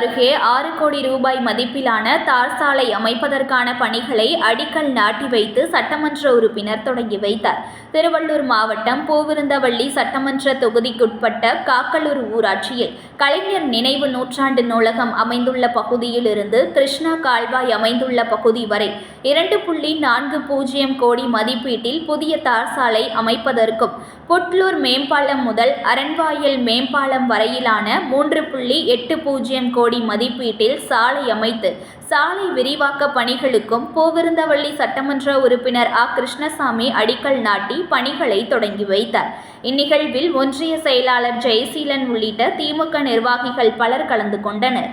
அருகே 6 கோடி ரூபாய் மதிப்பிலான தார் சாலை அமைப்பதற்கான பணிகளை அடிக்கல் நாட்டி வைத்து சட்டமன்ற உறுப்பினர் தொடங்கி வைத்தார். திருவள்ளூர் மாவட்டம் பூவிருந்தவள்ளி சட்டமன்ற தொகுதிக்குட்பட்ட காக்கலூர் ஊராட்சியில் கலைஞர் நினைவு நூற்றாண்டு நூலகம் அமைந்துள்ள பகுதியில் இருந்து கிருஷ்ணா கால்வாய் அமைந்துள்ள பகுதி வரை 2.40 கோடி மதிப்பீட்டில் புதிய தார் சாலை அமைப்பதற்கும், புட்லூர் மேம்பாலம் முதல் அரண்வாயல் மேம்பாலம் வரையிலான 3.80 கோடி மதிப்பீட்டில் சாலை அமைத்து சாலை விரிவாக்க பணிகளுக்கும் பூவிருந்தவள்ளி சட்டமன்ற உறுப்பினர் ஆ. கிருஷ்ணசாமி அடிக்கல் நாட்டி பணிகளை தொடங்கி வைத்தார். இந்நிகழ்வில் ஒன்றிய செயலாளர் ஜெயசீலன் உள்ளிட்ட திமுக நிர்வாகிகள் பலர் கலந்து கொண்டனர்.